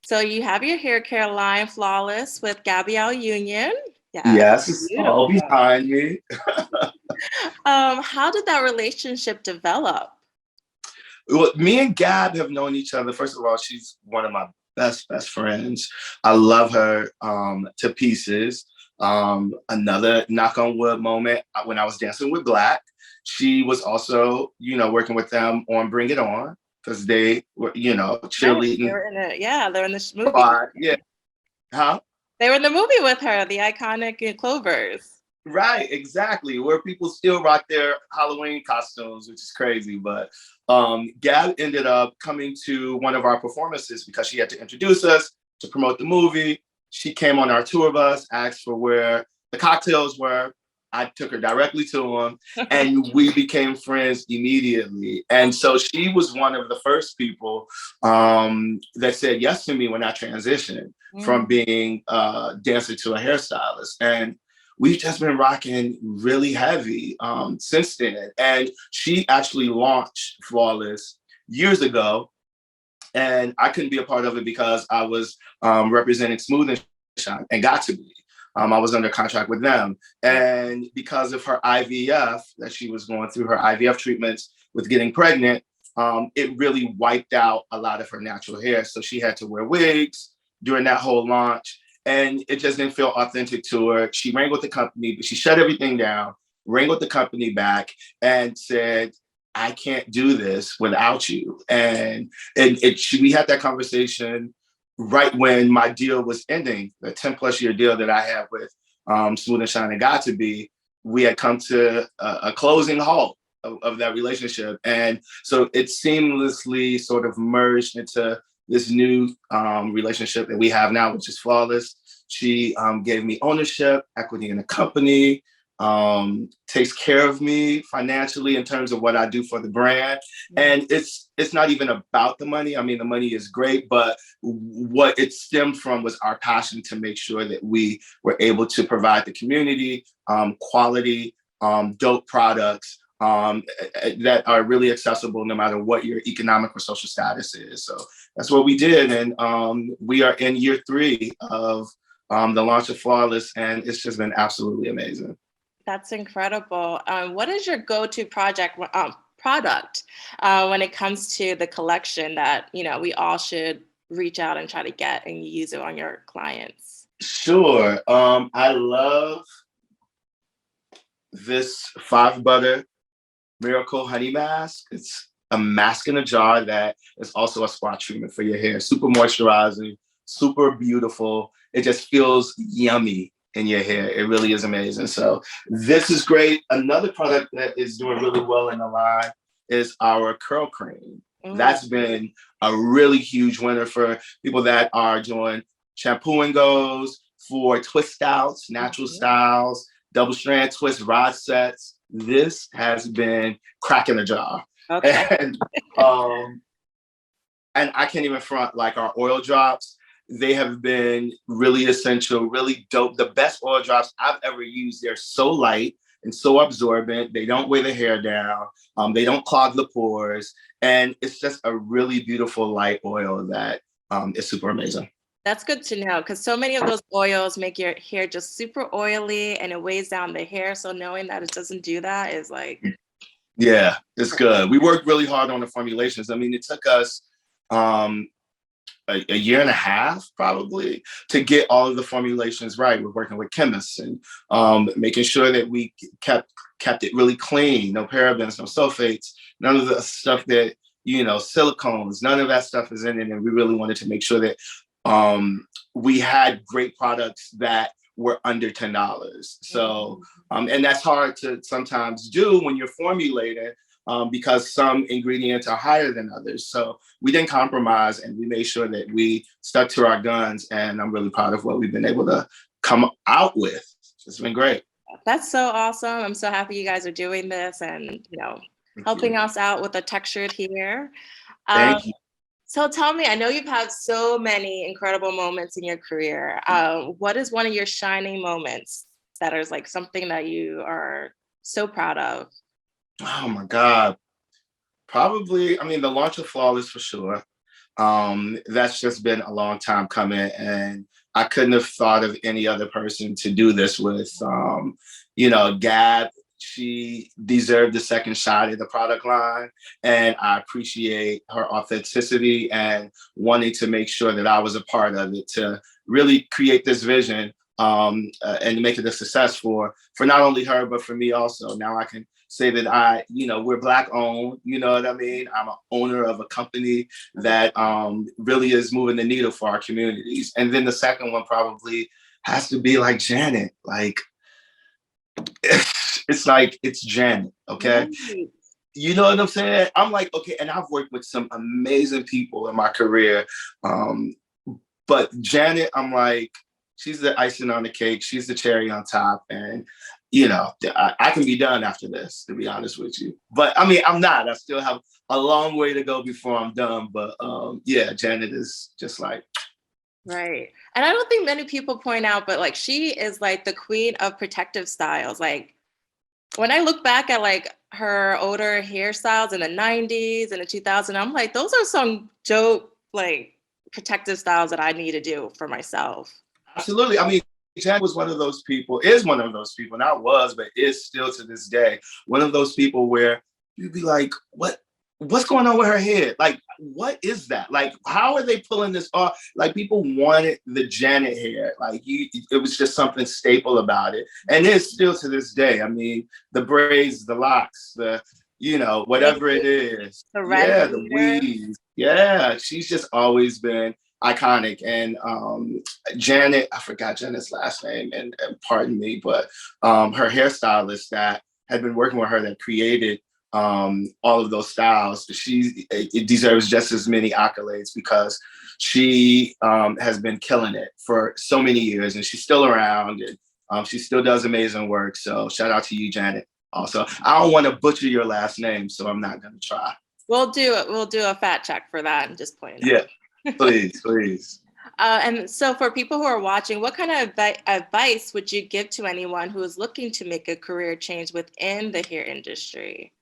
So you have your hair care line, Flawless, with Gabrielle Union. Yes, Yes, it's all beautiful. behind me. How did that relationship develop? Well, me and Gab have known each other. First of all, she's one of my best friends. I love her to pieces. Another knock on wood moment when I was dancing with Black. She was also, working with them on Bring It On because they were, Right, they cheerleading. were in it. Yeah, they're in this movie. Yeah, huh? They were in the movie with her, the iconic Clovers. Right, exactly. Where people still rock their Halloween costumes, which is crazy. But Gab ended up coming to one of our performances because she had to introduce us to promote the movie. She came on our tour bus, asked for where the cocktails were. I took her directly to them, and we became friends immediately. And so she was one of the first people that said yes to me when I transitioned from being a dancer to a hairstylist. And we've just been rocking really heavy since then. And she actually launched Flawless years ago. And I couldn't be a part of it because I was representing Smooth and Shine and got to be. I was under contract with them. And because of her IVF, that she was going through her IVF treatments with getting pregnant, it really wiped out a lot of her natural hair. So she had to wear wigs during that whole launch. And it just didn't feel authentic to her. She wrangled the company, but she shut everything down, wrangled the company back, and said, I can't do this without you. And we had that conversation right when my deal was ending, the 10 plus year deal that I had with Smooth and Shine and Got to Be. We had come to a closing halt of that relationship. And so it seamlessly sort of merged into this new relationship that we have now, which is Flawless. She gave me ownership, equity in the company, takes care of me financially in terms of what I do for the brand. And it's not even about the money. I mean, the money is great, but what it stemmed from was our passion to make sure that we were able to provide the community quality, dope products that are really accessible no matter what your economic or social status is. So that's what we did. And we are in year 3 of the launch of Flawless, and it's just been absolutely amazing. That's incredible. What is your go-to product when it comes to the collection that we all should reach out and try to get and use it on your clients? Sure. I love this 5 butter miracle honey mask. It's a mask in a jar that is also a spot treatment for your hair. Super moisturizing, super beautiful. It just feels yummy in your hair. It really is amazing. So this is great. Another product that is doing really well in the line is our curl cream. That's been a really huge winner for people that are doing shampoo and goes, for twist outs, natural styles, double strand twist rod sets. This has been cracking the jar. Okay. Um, and I can't even front, like our oil drops. They have been really essential, really dope. The best oil drops I've ever used. They're so light and so absorbent. They don't weigh the hair down. They don't clog the pores. And it's just a really beautiful light oil that is super amazing. That's good to know because so many of those oils make your hair just super oily and it weighs down the hair. So knowing that it doesn't do that is like, Yeah, it's good. We worked really hard on the formulations. I mean, it took us a year and a half probably to get all of the formulations right. We're working with chemists and making sure that we kept it really clean. No parabens, no sulfates, none of the stuff that silicones. None of that stuff is in it, and we really wanted to make sure that we had great products that were under $10. So, and that's hard to sometimes do when you're formulating because some ingredients are higher than others. So we didn't compromise, and we made sure that we stuck to our guns. And I'm really proud of what we've been able to come out with. It's been great. that's so awesome. I'm so happy you guys are doing this and, helping us out with the textured hair. Um, Thank you. so tell me, I know you've had so many incredible moments in your career. What is one of your shining moments that is like something that you are so proud of? Oh my God. Probably, I mean, the launch of Flawless for sure. That's just been a long time coming, and I couldn't have thought of any other person to do this with. Gab, she deserved the second shot at the product line, and I appreciate her authenticity and wanting to make sure that I was a part of it to really create this vision, and make it a success for not only her but for me also. Now I can say that we're Black owned. You know what I mean? I'm an owner of a company that really is moving the needle for our communities. And then the second one probably has to be like Janet. Like, it's Janet, okay? Right. You know what I'm saying? I'm like, okay, and I've worked with some amazing people in my career. But Janet, I'm like, she's the icing on the cake. She's the cherry on top. And, I can be done after this, to be honest with you. But I mean, I'm not. I still have a long way to go before I'm done. But yeah, Janet is just like, Right. And I don't think many people point out, but like she is like the queen of protective styles. Like when I look back at like her older hairstyles in the 90s and the 2000s, I'm like, those are some dope, like protective styles that I need to do for myself. absolutely. I mean, Janet was one of those people, is one of those people, not was, but is still to this day, one of those people where you'd be like, what's going on with her head? Like, what is that? Like, how are they pulling this off? Like, people wanted the Janet hair. Like, it was just something staple about it. And it's still to this day. I mean, the braids, the locks, whatever it is. The red Yeah, the leader. weaves. Yeah, she's just always been iconic. And Janet, I forgot Janet's last name, and pardon me, but her hairstylist that had been working with her that created all of those styles, it deserves just as many accolades because she has been killing it for so many years, and she's still around, and she still does amazing work. So shout out to you, Janet. Also, I don't want to butcher your last name, so I'm not going to try. We'll do it. We'll do a fat check for that and just point it Yeah, out. please, please. And so for people who are watching, what kind of advice would you give to anyone who is looking to make a career change within the hair industry?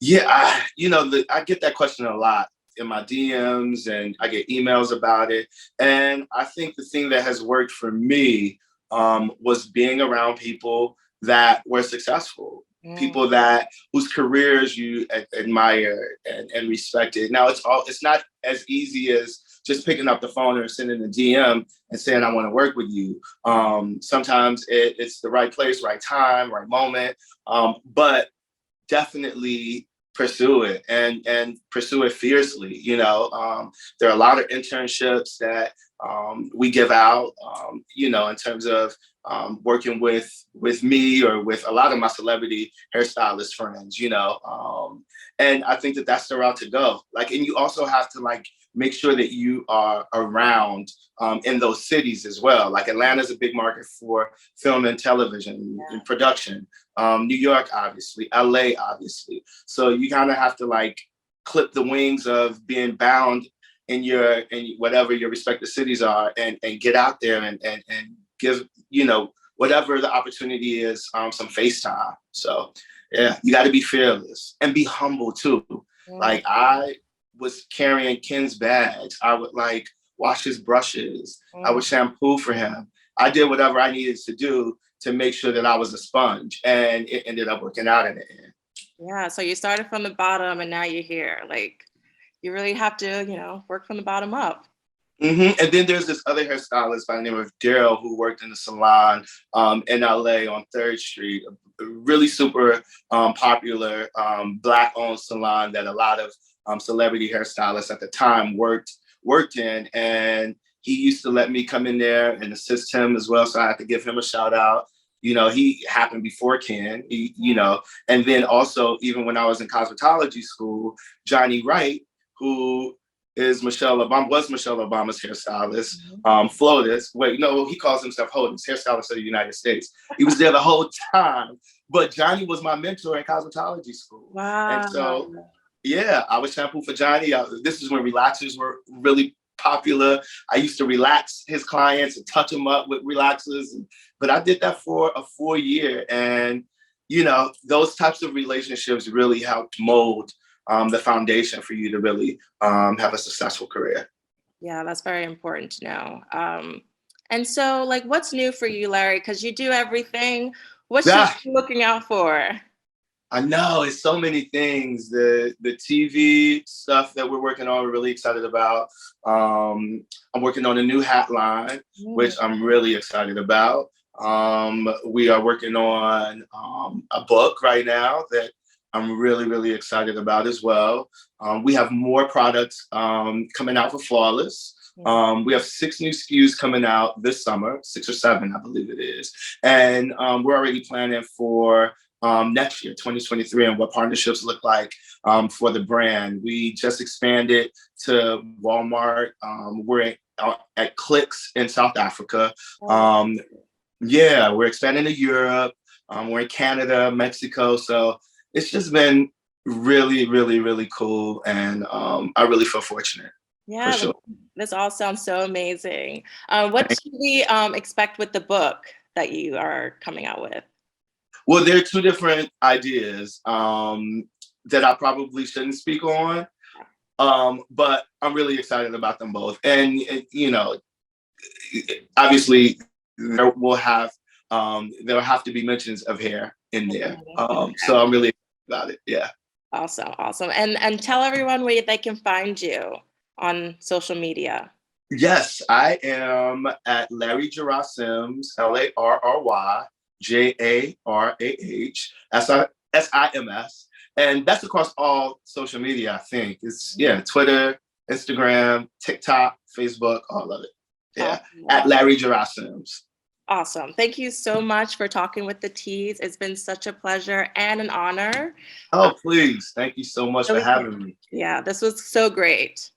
Yeah, I get that question a lot in my DMs, and I get emails about it. And I think the thing that has worked for me was being around people that were successful, people whose careers you admire and respected. Now it's not as easy as just picking up the phone or sending a DM and saying I want to work with you. Sometimes it's the right place, right time, right moment. But definitely pursue it and pursue it fiercely. There are a lot of internships that we give out, in terms of working with me or with a lot of my celebrity hairstylist friends, and I think that that's the route to go. Like, and you also have to like make sure that you are around in those cities as well. Like Atlanta's a big market for film and television and production. New York, obviously, LA, obviously. So you kind of have to like clip the wings of being bound in whatever your respective cities are, and get out there and give, whatever the opportunity is, some FaceTime. So yeah, you got to be fearless and be humble too. Like I was carrying Ken's bags. I would like wash his brushes. I would shampoo for him. I did whatever I needed to do to make sure that I was a sponge, and it ended up working out in the end. Yeah, so you started from the bottom and now you're here. Like you really have to, work from the bottom up. Mm-hmm. And then there's this other hairstylist by the name of Daryl who worked in the salon in LA on 3rd Street, a really super popular Black-owned salon that a lot of celebrity hairstylists at the time worked in. And he used to let me come in there and assist him as well. So I had to give him a shout out. He happened before Ken, and then also, even when I was in cosmetology school, Johnny Wright, who was Michelle Obama's hairstylist, Flotus. Wait, no, he calls himself Holdens, hairstylist of the United States. He was there the whole time. But Johnny was my mentor in cosmetology school. Wow. And so, yeah, I would shampoo for Johnny. This is when relaxers were really popular. I used to relax his clients and touch them up with relaxers. But I did that for a full year. And, those types of relationships really helped mold the foundation for you to really have a successful career. Yeah, that's very important to know. And so, like, what's new for you, Larry? Because you do everything. What should Yeah, we be looking out for? I know it's so many things. The TV stuff that we're working on, we're really excited about. I'm working on a new hat line, which Mm. I'm really excited about. We are working on a book right now that I'm really, really excited about as well. We have more products coming out for Flawless. Mm. We have 6 new SKUs coming out this summer, 6 or 7, I believe it is. And we're already planning for next year, 2023, and what partnerships look like for the brand. We just expanded to Walmart. We're at Clicks in South Africa. Oh, Yeah, we're expanding to Europe. We're in Canada, Mexico. So it's just been really, really, really cool. And I really feel fortunate for yeah, sure. this all sounds so amazing. What should we expect with the book that you are coming out with? Well, there are two different ideas that I probably shouldn't speak on, but I'm really excited about them both. And you know, obviously, there'll have to be mentions of hair in there. Mhm. So I'm really excited about it. Yeah. Awesome, awesome. And tell everyone where they can find you on social media. Yes, I am at Larry Jarrah Sims, LarryJarrahSims, and that's across all social media. I think it's Twitter, Instagram, TikTok, Facebook, all of it. Yeah, Awesome. at Larry Jarrah Sims. Awesome. Thank you so much for talking with the Tease. It's been such a pleasure and an honor. Oh, please, thank you so much for Really, having me. yeah, this was so great.